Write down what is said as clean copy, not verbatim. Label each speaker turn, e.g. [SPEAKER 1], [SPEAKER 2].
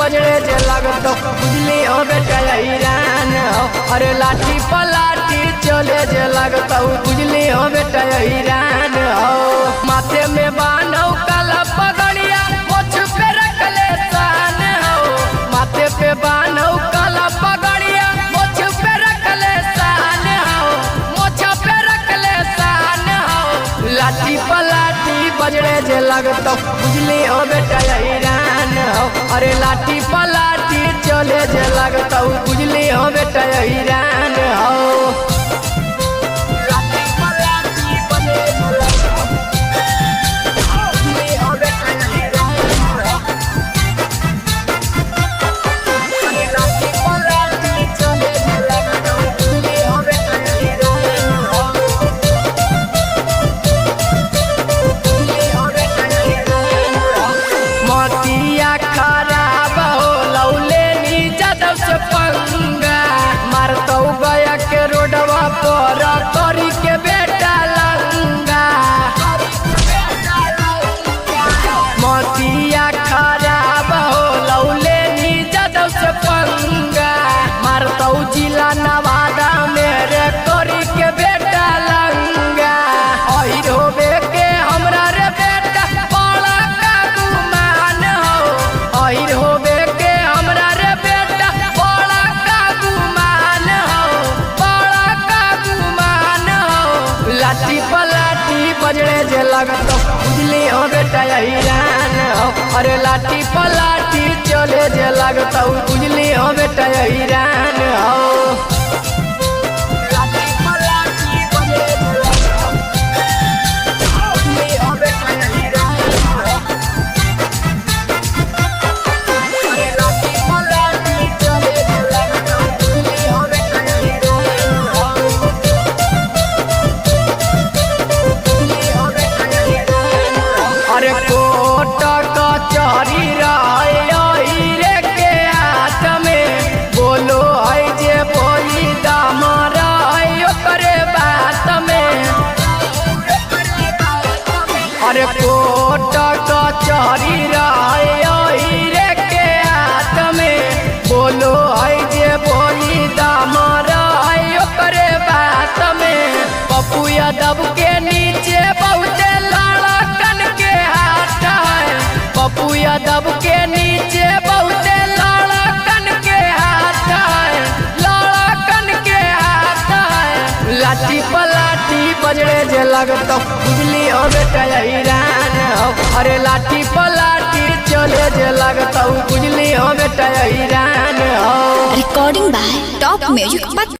[SPEAKER 1] बजड़े जे लगतो बुझली हो बेटा ईरान हो। अरे लाठी पलाठी चले जे लगतो बुझली हो बेटा ईरान हो। माथे में बान्हो काला पगड़िया मोछ पे रखले शान हो। माथे पे बान्हो काला पगड़िया मोछ पे रखले शान हो। मोछ पे रखले शान हो। लाठी पलाठी बजड़े जे लगतो बुझली हो बेटा ईरान हो। अरे लाठी पलाठी चले जे लगतो बुझली हो बेटा ईरान हो। खराब हो लौले नी जादव से पंगा मारतो गया के रोडवा पर करी के बेटा लंगा। मोतिया खराब हो लौले नी जादव से पंगा मारतो जिला नवादा मेरे करी के बेटा लंगा। आई रोबे के हमरा रे बेटा बड़ा का गुमान हो। आई होबे के हमरा रे बेटा बड़ा का गुमान हो। बड़ा का गुमान हो। लाठी पलाठी बजड़े जे लगतो बुझली हो बेटा ईरान हो। अरे लाठी पलाठी चले जे लगतो बुझली हो बेटा ईरान हो। अरे कोट कचहरी रे के हाथ में बोलो है जे बोली दाम करे बात में। अरे कोट कचहरी रे के हाथ में बोलो है जे बोली दाम करे बात में। पप्पू यादव के नीचे बहुते लड़कन के हाथ है। पप्पू यादव के नीचे बहुते लड़कन के हाथ है। लड़कन के हाथ है। लाठी पलाठी बजड़े जे लगतो बुझली हो बेटा ईरान हो। अरे लाठी पलाठी चले जे लगतो बुझली हो बेटा ईरान हो।
[SPEAKER 2] Recording by top music.